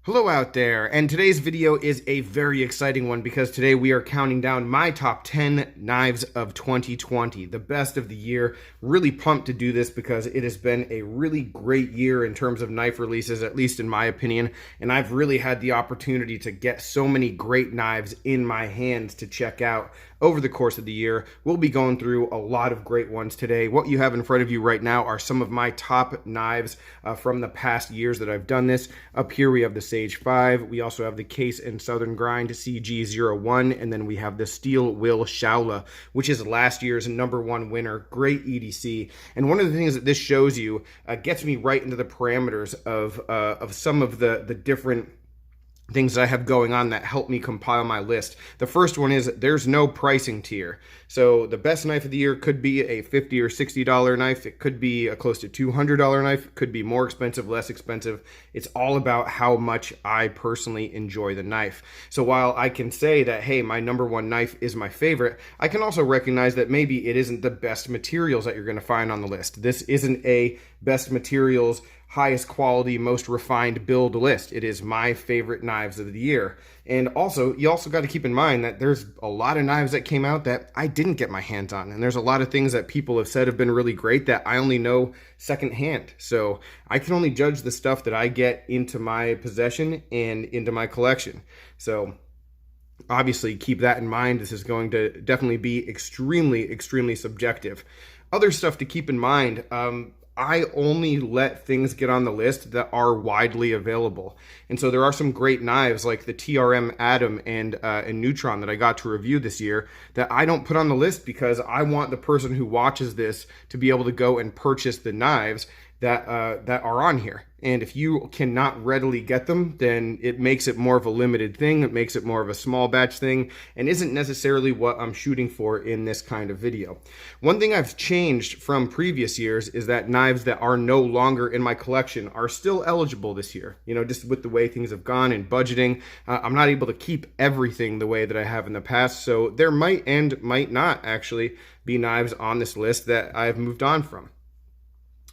Hello out there, and today's video is a very exciting one because today we are counting down my top 10 knives of 2020, the best of the year. Really pumped to do this because it has been a really great year in terms of knife releases, at least in my opinion, and I've really had the opportunity to get so many great knives in my hands to check out over the course of the year. We'll be going through a lot of great ones today. What you have in front of you right now are some of my top knives from the past years that I've done this. Up here we have the Sage 5, we also have the Case and Southern Grind CG01, and then we have the Steel Will Shaola, which is last year's #1 winner. Great EDC, and one of the things that this shows you gets me right into the parameters of some of the different things that I have going on that help me compile my list. The first one is there's no pricing tier. So the best knife of the year could be a $50 or $60 knife. It could be a close to $200 knife. It could be more expensive, less expensive. It's all about how much I personally enjoy the knife. So while I can say that, hey, my #1 knife is my favorite, I can also recognize that maybe it isn't the best materials that you're going to find on the list. This isn't a best materials, highest quality, most refined build list. It is my favorite knives of the year. And also, you also got to keep in mind that there's a lot of knives that came out that I didn't get my hands on. And there's a lot of things that people have said have been really great that I only know secondhand. So I can only judge the stuff that I get into my possession and into my collection. So obviously keep that in mind. This is going to definitely be extremely subjective. Other stuff to keep in mind, I only let things get on the list that are widely available. And so there are some great knives like the TRM Atom and Neutron that I got to review this year that I don't put on the list because I want the person who watches this to be able to go and purchase the knives that are on here. And if you cannot readily get them, then it makes it more of a limited thing. It makes it more of a small batch thing and isn't necessarily what I'm shooting for in this kind of video. One thing I've changed from previous years is that knives that are no longer in my collection are still eligible this year. You know, just with the way things have gone and budgeting, I'm not able to keep everything the way that I have in the past. So there might and might not actually be knives on this list that I've moved on from.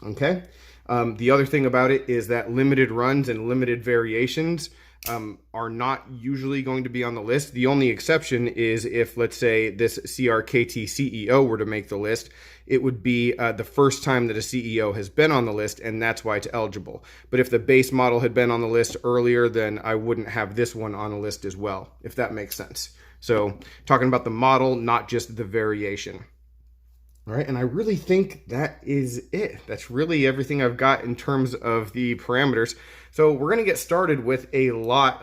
Okay. The other thing about it is that limited runs and limited variations are not usually going to be on the list. The only exception is if, let's say, this CRKT CEO were to make the list, it would be the first time that a CEO has been on the list, and that's why it's eligible. But if the base model had been on the list earlier, then I wouldn't have this one on the list as well, if that makes sense. So talking about the model, not just the variation. All right, and I really think that is it. That's really everything I've got in terms of the parameters. So we're going to get started with a lot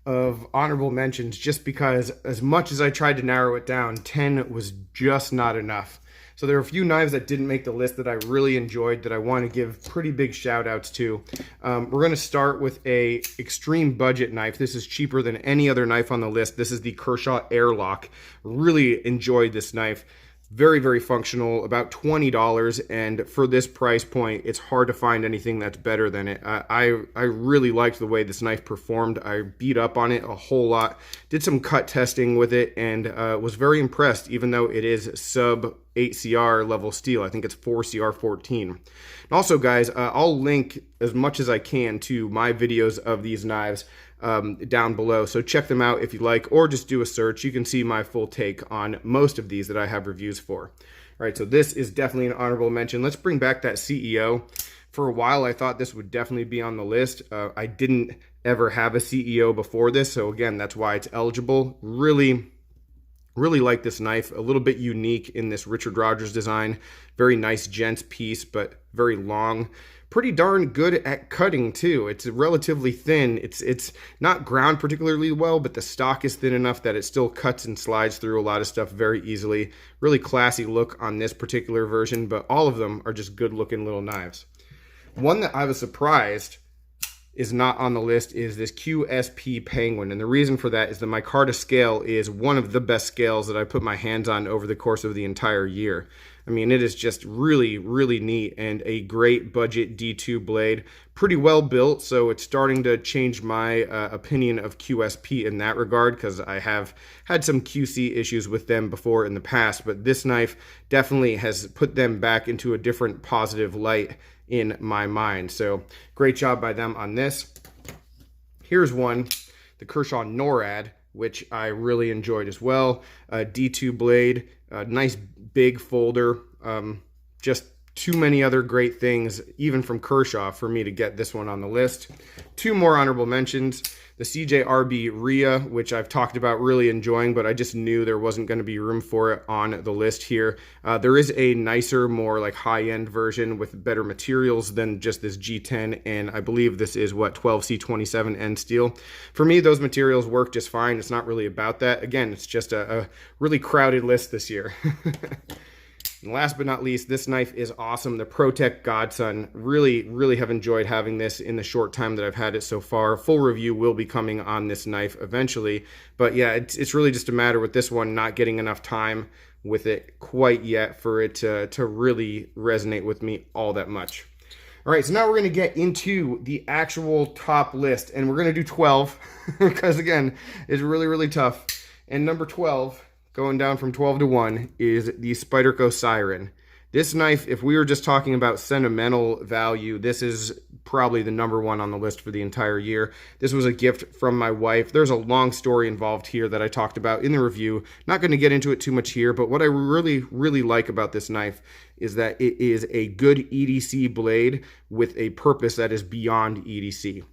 of honorable mentions just because as much as I tried to narrow it down, 10 was just not enough. So there are a few knives that didn't make the list that I really enjoyed that I want to give pretty big shout outs to. We're going to start with a extreme budget knife. This is cheaper than any other knife on the list. This is the Kershaw Airlock. Really enjoyed this knife. Very functional, about $20, and for this price point, it's hard to find anything that's better than it. I really liked the way this knife performed. I beat up on it a whole lot, did some cut testing with it, and was very impressed, even though it is sub 8 CR level steel. I think it's 4 CR 14. And also, guys, I'll link as much as I can to my videos of these knives down below, so check them out if you like, or just do a search. You can see my full take on most of these that I have reviews for. All right, so this is definitely an honorable mention. Let's bring back that CEO. For a while, I thought this would definitely be on the list. I didn't ever have a CEO before this, so again, that's why it's eligible. Really like this knife. A little bit unique in this Richard Rogers design. Very nice gents piece, but very long. Pretty darn good at cutting too. It's relatively thin. It's not ground particularly well, but the stock is thin enough that it still cuts and slides through a lot of stuff very easily. Really classy look on this particular version, but all of them are just good looking little knives. One that I was surprised is not on the list is this QSP Penguin, and the reason for that is the micarta scale is one of the best scales that I put my hands on over the course of the entire year. I mean, it is just really neat and a great budget D2 blade. Pretty well built, so it's starting to change my opinion of QSP in that regard, because I have had some QC issues with them before in the past, but this knife definitely has put them back into a different positive light in my mind. So great job by them on this. here's one, the Kershaw Nord, which I really enjoyed as well. D2 blade, nice big folder. Just too many other great things, even from Kershaw, for me to get this one on the list. Two more honorable mentions. The CJRB Rhea, which I've talked about really enjoying, but I just knew there wasn't going to be room for it on the list here. There is a nicer, more like high-end version with better materials than just this G10, and I believe this is, what, 12C27 end steel. For me, those materials work just fine. It's not really about that. Again, it's just a really crowded list this year. And last but not least, this knife is awesome. The Protec Godson. Really have enjoyed having this in the short time that I've had it so far. Full review will be coming on this knife eventually. But yeah, it's really just a matter with this one not getting enough time with it quite yet for it to really resonate with me all that much. All right, so now we're going to get into the actual top list. And we're going to do 12 because, again, it's really tough. And number 12... going down from 12 to 1 is the Spyderco Siren. This knife, if we were just talking about sentimental value, this is probably the number one on the list for the entire year. This was a gift from my wife. There's a long story involved here that I talked about in the review. Not going to get into it too much here, but what I really like about this knife is that it is a good EDC blade with a purpose that is beyond EDC.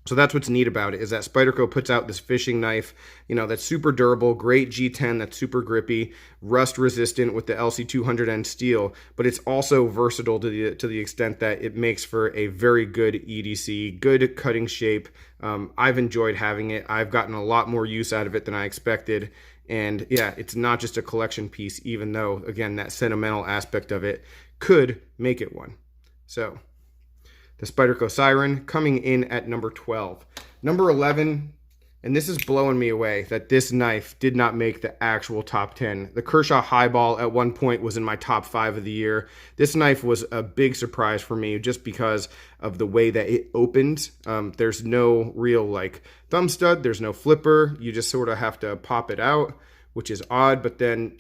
So that's what's neat about it, is that Spyderco puts out this fishing knife, you know, that's super durable, great G10 that's super grippy, rust resistant with the LC200N steel, but it's also versatile to the extent that it makes for a very good EDC, good cutting shape. I've enjoyed having it. I've gotten a lot more use out of it than I expected. And yeah, it's not just a collection piece, even though, again, that sentimental aspect of it could make it one. So the Spyderco Siren coming in at number 12. Number 11, and this is blowing me away that this knife did not make the actual top 10. The Kershaw Highball at one point was in my top 5 of the year. This knife was a big surprise for me just because of the way that it opens. There's no real like thumb stud. There's no flipper. You just sort of have to pop it out, which is odd, but then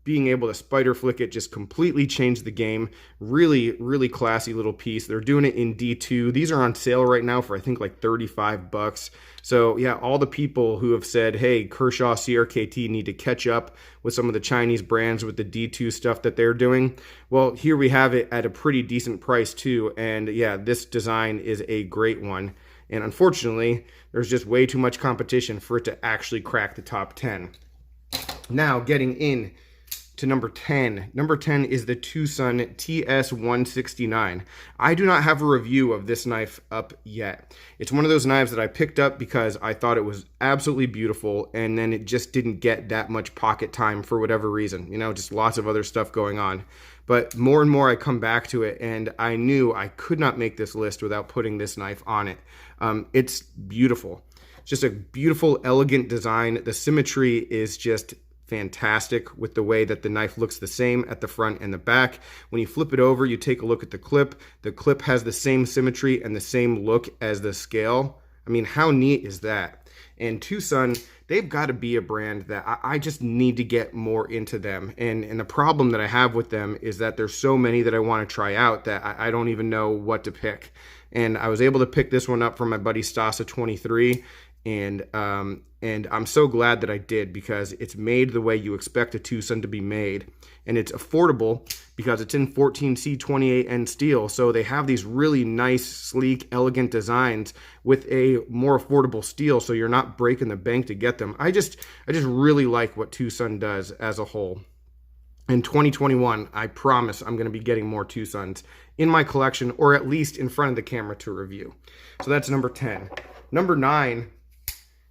being able to spider flick it just completely changed the game. Really classy little piece. They're doing it in D2. These are on sale right now for I think like 35 bucks. So yeah, all the people who have said, hey, Kershaw CRKT need to catch up with some of the Chinese brands with the D2 stuff that they're doing. Well, here we have it at a pretty decent price too. And yeah, this design is a great one. And unfortunately, there's just way too much competition for it to actually crack the top 10. Now getting in to number 10. Number 10 is the Tucson TS169. I do not have a review of this knife up yet. It's one of those knives that I picked up because I thought it was absolutely beautiful, and then it just didn't get that much pocket time for whatever reason. You know, just lots of other stuff going on. But more and more I come back to it, and I knew I could not make this list without putting this knife on it. It's beautiful. It's just a beautiful, elegant design. The symmetry is just fantastic with the way that the knife looks the same at the front and the back. When you flip it over, you take a look at the clip. The clip has the same symmetry and the same look as the scale. I mean, how neat is that? And Tucson, they've got to be a brand that I just need to get more into them. And the problem that I have with them is that there's so many that I want to try out that I don't even know what to pick. And I was able to pick this one up from my buddy Stasa23. And I'm so glad that I did, because it's made the way you expect a Tucson to be made. And it's affordable because it's in 14C28N steel. So they have these really nice, sleek, elegant designs with a more affordable steel. So you're not breaking the bank to get them. I just really like what Tucson does as a whole. In 2021, I promise I'm going to be getting more Tucsons in my collection, or at least in front of the camera to review. So that's number 10. Number 9.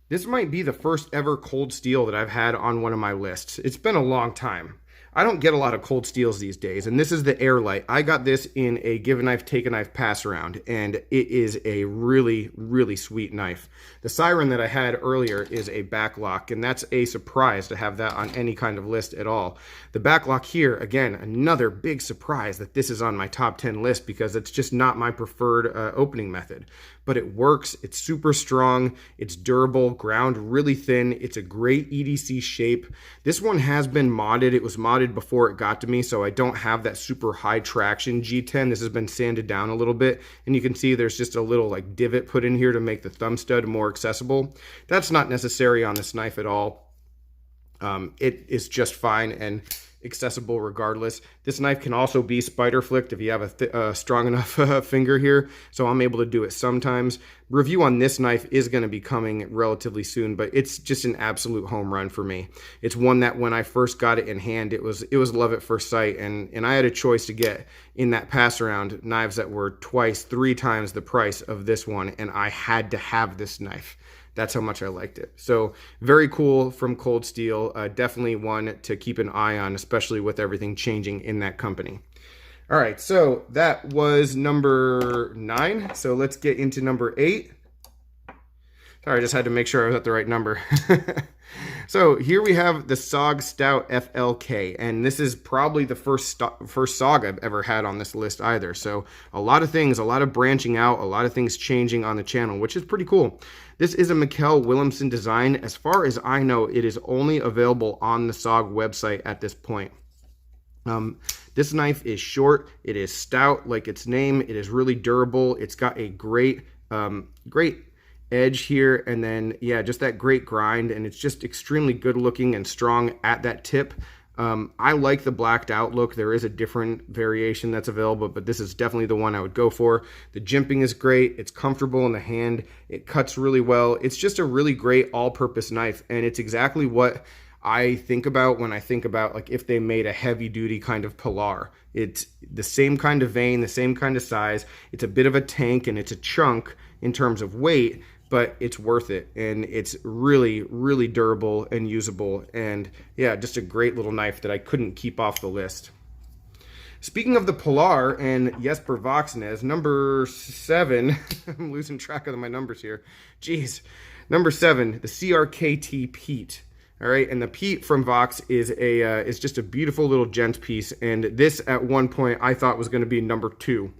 This might be the first ever cold steel that I've had on one of my lists. It's been a long time. I don't get a lot of cold steels these days, and this is the Airlite. I got this in a give a knife, take a knife pass around, and it is a really sweet knife. The Siren that I had earlier is a backlock, and that's a surprise to have that on any kind of list at all. The backlock here, again, another big surprise that this is on my top 10 list, because it's just not my preferred opening method. But it works, it's super strong, it's durable, ground really thin, it's a great EDC shape. This one has been modded. It was modded rotted before it got to me, so I don't have that super high traction G10. This has been sanded down a little bit, and you can see there's just a little like divot put in here to make the thumb stud more accessible. That's not necessary on this knife at all. It is just fine and accessible regardless. This knife can also be spider flicked if you have a strong enough finger here, so I'm able to do it sometimes. Review on this knife is going to be coming relatively soon, but it's just an absolute home run for me. It's one that when I first got it in hand, it was love at first sight, and I had a choice to get in that pass around knives that were twice, 3 times the price of this one, and I had to have this knife. That's how much I liked it. So very cool from Cold Steel. Definitely one to keep an eye on, especially with everything changing in that company. All right, so that was number 9. So let's get into number 8. Sorry, I just had to make sure I was at the right number. So here we have the SOG Stout FLK, and this is probably the first SOG I've ever had on this list either. So a lot of things, a lot of branching out, a lot of things changing on the channel, which is pretty cool. This is a Mikkel Williamson design. As far as I know, it is only available on the SOG website at this point. This knife is short, it is stout like its name, it is really durable, it's got a great edge here, and then yeah, just that great grind, and it's just extremely good looking and strong at that tip. I like the blacked out look. There is a different variation that's available, but this is definitely the one I would go for. The jimping is great, it's comfortable in the hand, it cuts really well. It's just a really great all-purpose knife, and it's exactly what I think about when I think about like if they made a heavy duty kind of Pilar. It's the same kind of vein, the same kind of size. It's a bit of a tank and it's a chunk in terms of weight, but it's worth it, and it's really, really durable and usable, and yeah, just a great little knife that I couldn't keep off the list. Speaking of the Pilar and Jesper Voxnes, number 7, I'm losing track of my numbers here. Jeez. Number 7, the CRKT Peat. All right, and the Peat from Vox is just a beautiful little gents piece, and this at one point I thought was going to be number 2.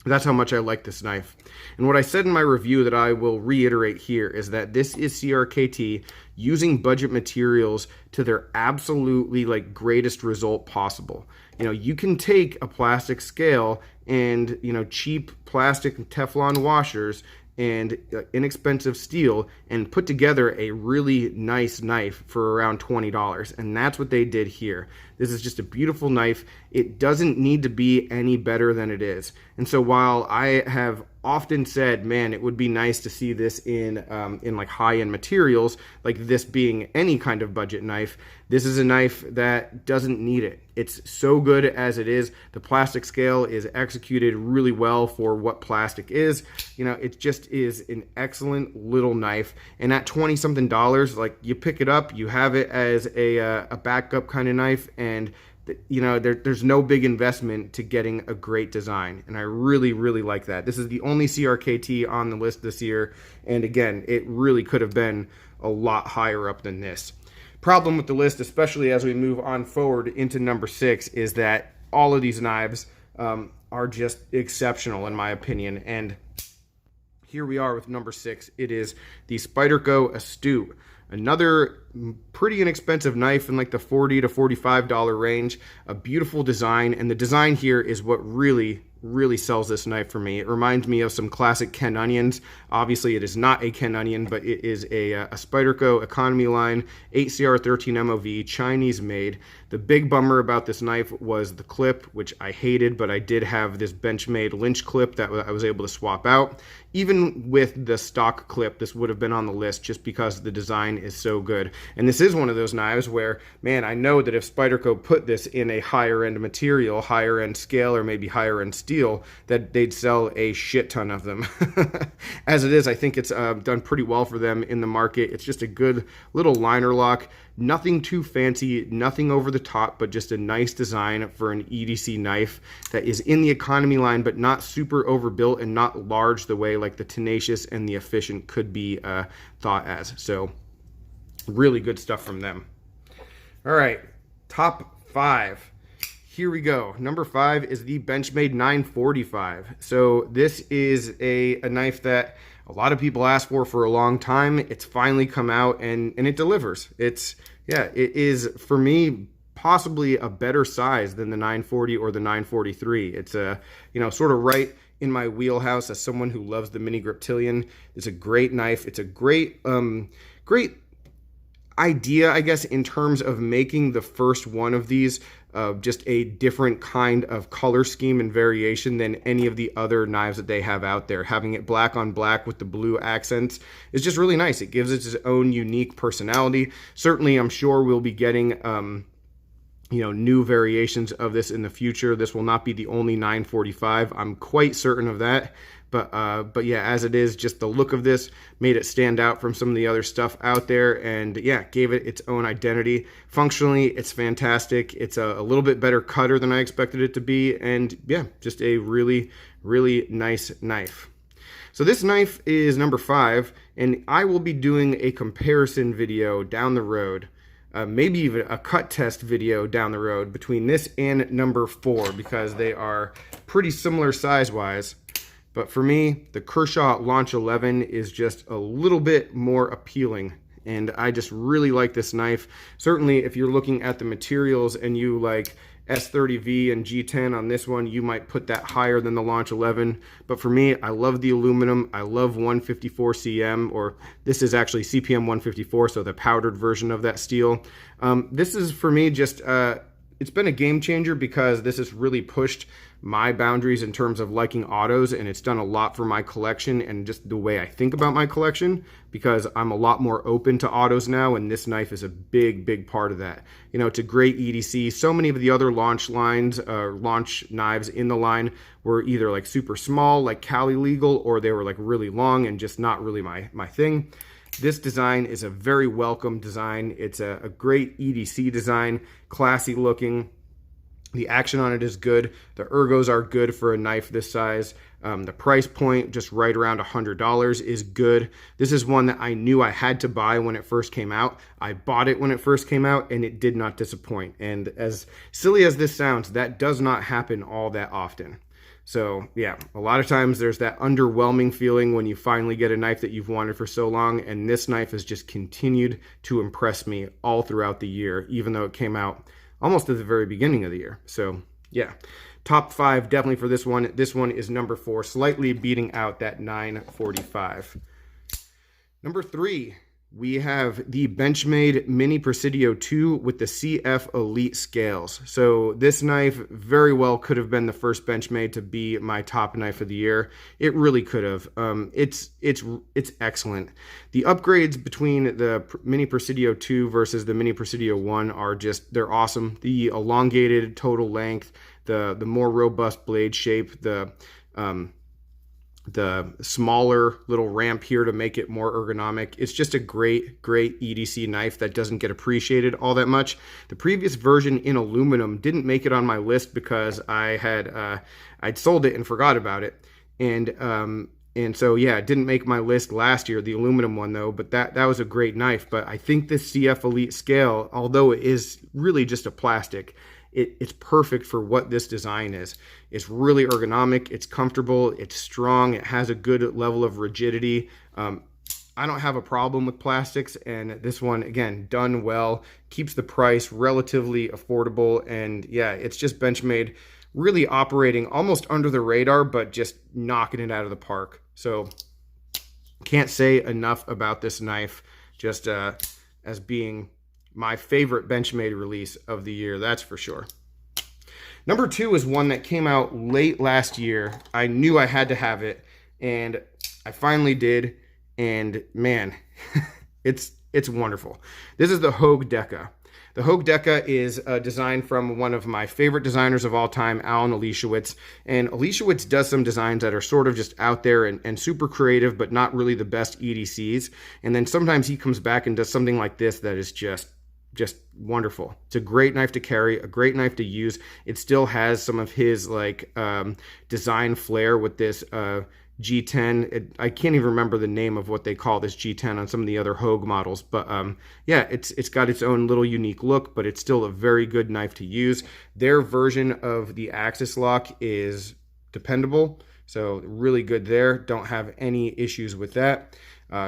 That's how much I like this knife. And what I said in my review that I will reiterate here is that this is CRKT using budget materials to their absolutely like greatest result possible. You know, you can take a plastic scale and, you know, cheap plastic Teflon washers and inexpensive steel and put together a really nice knife for around $20, and that's what they did here. This is just a beautiful knife. It doesn't need to be any better than it is. And so while I have often said, man, it would be nice to see this in like high-end materials, like this being any kind of budget knife, this is a knife that doesn't need it. It's so good as it is. The plastic scale is executed really well for what plastic is. You know, it just is an excellent little knife. And at $20-something, like you pick it up, you have it as a backup kind of knife, and you know, there's no big investment to getting a great design, and I really, really like that. This is the only CRKT on the list this year, and again, it really could have been a lot higher up than this. Problem with the list, especially as we move on forward into number 6, is that all of these knives are just exceptional in my opinion, and here we are with number 6. It is the Spyderco Estew. Another pretty inexpensive knife in like the $40 to $45 range. A beautiful design, and the design here is what really sells this knife for me. It reminds me of some classic Ken Onions. Obviously, it is not a Ken Onion, but it is a Spyderco economy line 8CR13 MOV, Chinese made. The big bummer about this knife was the clip, which I hated, but I did have this Benchmade Lynch clip that I was able to swap out. Even with the stock clip, this would have been on the list just because the design is so good. And this is one of those knives where, man, I know that if Spyderco put this in a higher end material, higher end scale, or maybe higher end steel, that they'd sell a shit ton of them. As it is, I think it's done pretty well for them in the market. It's just a good little liner lock. Nothing too fancy, nothing over the top, but just a nice design for an EDC knife that is in the economy line, but not super overbuilt and not large the way like the Tenacious and the Efficient could be thought as. So really good stuff from them. All right, top 5. Here we go. Number 5 is the Benchmade 945. So this is a knife that a lot of people asked for a long time. It's finally come out, and it delivers. It is, for me, possibly a better size than the 940 or the 943. It's a, you know, sort of right in my wheelhouse as someone who loves the mini griptilian. It's a great knife. It's a great, great idea, I guess, in terms of making the first one of these just a different kind of color scheme and variation than any of the other knives that they have out there. Having it black on black with the blue accents is just really nice. It gives it its own unique personality. Certainly, I'm sure we'll be getting you know, new variations of this in the future. This will not be the only 945. I'm quite certain of that. But yeah, as it is, just the look of this made it stand out from some of the other stuff out there, and yeah, gave it its own identity. Functionally, it's fantastic. It's a little bit better cutter than I expected it to be, and yeah, just a really, really nice knife. So this knife is number 5, and I will be doing a comparison video down the road. Maybe even a cut test video down the road between this and number 4, because they are pretty similar size-wise. But for me, the Kershaw Launch 11 is just a little bit more appealing, and I just really like this knife. Certainly, if you're looking at the materials and you like S30V and G10 on this one, you might put that higher than the Launch 11. But for me, I love the aluminum. I love 154 CM, or this is actually CPM 154, so the powdered version of that steel. This is, for me, just it's been a game changer because this has really pushed my boundaries in terms of liking autos, and it's done a lot for my collection and just the way I think about my collection, because I'm a lot more open to autos now, and this knife is a big part of that. You know, it's a great EDC. So many of the other launch lines, launch knives in the line were either like super small, like Cali legal, or they were like really long and just not really my thing. This design is a very welcome design. It's a great EDC design, classy looking. The action on it is good. The ergos are good for a knife this size. The price point, just right around $100, is good. This is one that I knew I had to buy when it first came out. I bought it when it first came out, and it did not disappoint. And as silly as this sounds, that does not happen all that often. So yeah, a lot of times there's that underwhelming feeling when you finally get a knife that you've wanted for so long, and this knife has just continued to impress me all throughout the year, even though it came out almost at the very beginning of the year. So yeah, top 5 definitely for this one. This one is number 4, slightly beating out that 945. Number 3, we have the Benchmade Mini Presidio 2 with the CF Elite scales. So this knife very well could have been the first Benchmade to be my top knife of the year. It really could have. It's excellent. The upgrades between the Mini Presidio 2 versus the Mini Presidio 1 are just, they're awesome. The elongated total length, the more robust blade shape, the smaller little ramp here to make it more ergonomic. It's just a great EDC knife that doesn't get appreciated all that much. The previous version in aluminum didn't make it on my list because I'd sold it and forgot about it. And so yeah, it didn't make my list last year, the aluminum one though, but that was a great knife. But I think this CF Elite scale, although it is really just a plastic, it's perfect for what this design is. It's really ergonomic, it's comfortable, it's strong, it has a good level of rigidity. I don't have a problem with plastics, and this one, again, done well, keeps the price relatively affordable, and yeah, it's just Benchmade really operating almost under the radar, but just knocking it out of the park. So can't say enough about this knife, just as being my favorite Benchmade release of the year, that's for sure. Number 2 is one that came out late last year. I knew I had to have it, and I finally did, and man, it's wonderful. This is the Hogue Deca. The Hogue Deca is a design from one of my favorite designers of all time, Alan Olishewicz. And Olishewicz does some designs that are sort of just out there and super creative, but not really the best EDCs. And then sometimes he comes back and does something like this that is just wonderful. It's a great knife to carry, a great knife to use. It still has some of his like design flair with this G10. I can't even remember the name of what they call this G10 on some of the other Hogue models, but yeah, it's got its own little unique look, but it's still a very good knife to use. Their version of the axis lock is dependable, so really good there. Don't have any issues with that.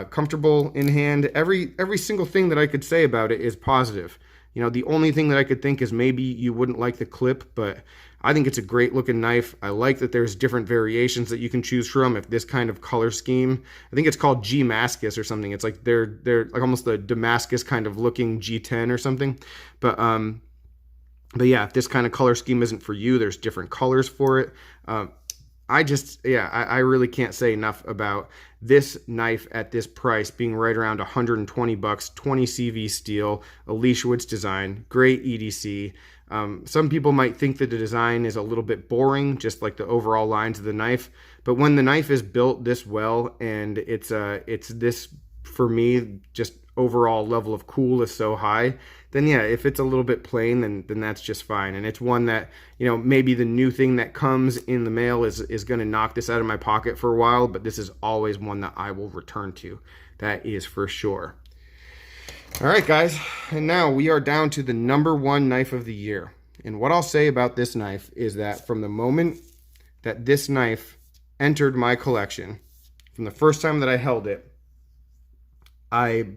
Comfortable in hand. Every single thing that I could say about it is positive. You know, the only thing that I could think is maybe you wouldn't like the clip, but I think it's a great looking knife. I like that there's different variations that you can choose from. If this kind of color scheme, I think it's called G-Mascus or something. It's like they're like almost the Damascus kind of looking G10 or something. But yeah, if this kind of color scheme isn't for you, there's different colors for it. I really can't say enough about this knife at this price being right around 120 bucks, 20 CV steel, a Leishwoods design, great EDC. Some people might think that the design is a little bit boring, just like the overall lines of the knife. But when the knife is built this well and it's this, for me, just overall level of cool is so high, then yeah, if it's a little bit plain, then that's just fine. And it's one that, you know, maybe the new thing that comes in the mail is going to knock this out of my pocket for a while, but this is always one that I will return to. That is for sure. All right, guys, and now we are down to the #1 knife of the year. And what I'll say about this knife is that from the moment that this knife entered my collection, from the first time that I held it, I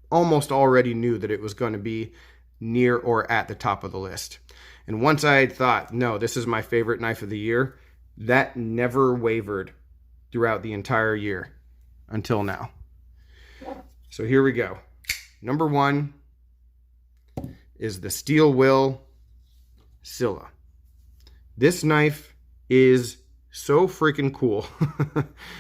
almost already knew that it was going to be near or at the top of the list. And once I had thought, no, this is my favorite knife of the year, that never wavered throughout the entire year until now. So here we go. #1 is the Steel Will Scylla. This knife is so freaking cool.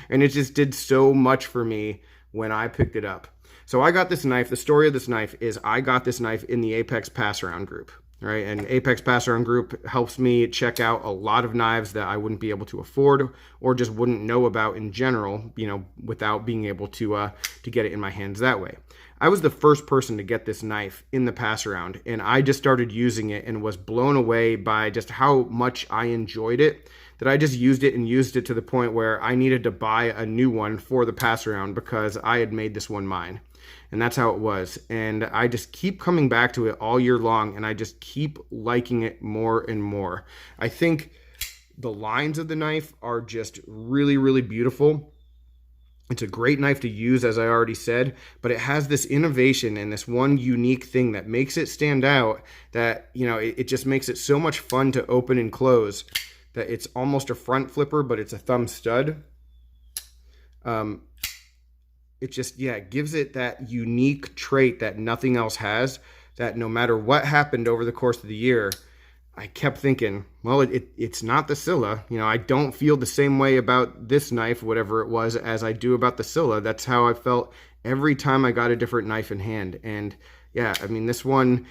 And it just did so much for me when I picked it up. So I got this knife. The story of this knife is I got this knife in the Apex Pass Around group, right? And Apex Pass Around group helps me check out a lot of knives that I wouldn't be able to afford or just wouldn't know about in general, you know, without being able to get it in my hands that way. I was the first person to get this knife in the pass around, and I just started using it and was blown away by just how much I enjoyed it, that I just used it to the point where I needed to buy a new one for the pass around because I had made this one mine. And that's how it was. And I just keep coming back to it all year long, and I just keep liking it more and more. I think the lines of the knife are just really, really beautiful. It's a great knife to use, as I already said, but it has this innovation and this one unique thing that makes it stand out, that, you know, it just makes it so much fun to open and close, that it's almost a front flipper, but it's a thumb stud. It just, yeah, it gives it that unique trait that nothing else has, that no matter what happened over the course of the year, I kept thinking, well, it's not the Scylla. You know, I don't feel the same way about this knife, whatever it was, as I do about the Scylla. That's how I felt every time I got a different knife in hand. And yeah, I mean, this one,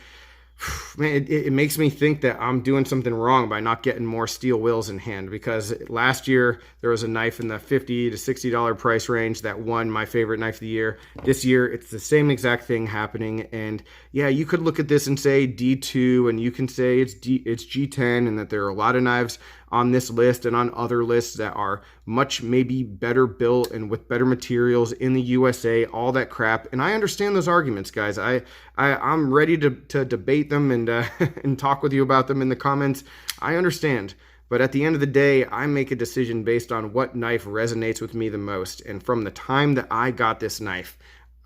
man, it makes me think that I'm doing something wrong by not getting more steel wills in hand, because last year there was a knife in the $50 to $60 price range that won my favorite knife of the year. This year it's the same exact thing happening, and yeah, you could look at this and say D2, and you can say it's G10, and that there are a lot of knives on this list and on other lists that are much maybe better built and with better materials in the USA, all that crap. And I understand those arguments, guys. I'm ready to debate them and and talk with you about them in the comments. I understand. But at the end of the day, I make a decision based on what knife resonates with me the most. And from the time that I got this knife,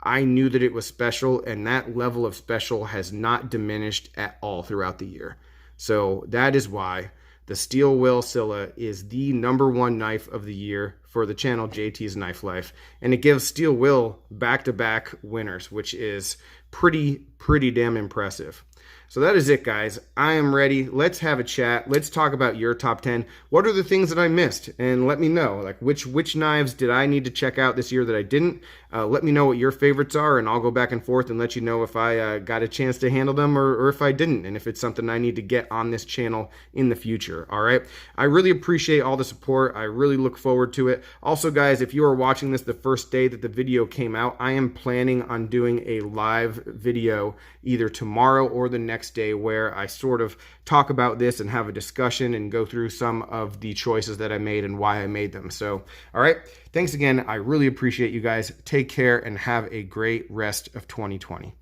I knew that it was special, and that level of special has not diminished at all throughout the year. So that is why the Steel Will Scylla is the #1 knife of the year for the channel JT's Knife Life. And it gives Steel Will back-to-back winners, which is pretty damn impressive. So that is it, guys. I am ready. Let's have a chat. Let's talk about your top 10. What are the things that I missed? And let me know, like, which knives did I need to check out this year that I didn't? Let me know what your favorites are, and I'll go back and forth and let you know if I got a chance to handle them or if I didn't, and if it's something I need to get on this channel in the future. All right. I really appreciate all the support. I really look forward to it. Also, guys, if you are watching this the first day that the video came out, I am planning on doing a live video either tomorrow or the next day where I sort of talk about this and have a discussion and go through some of the choices that I made and why I made them. So, all right. Thanks again. I really appreciate you guys. Take care and have a great rest of 2020.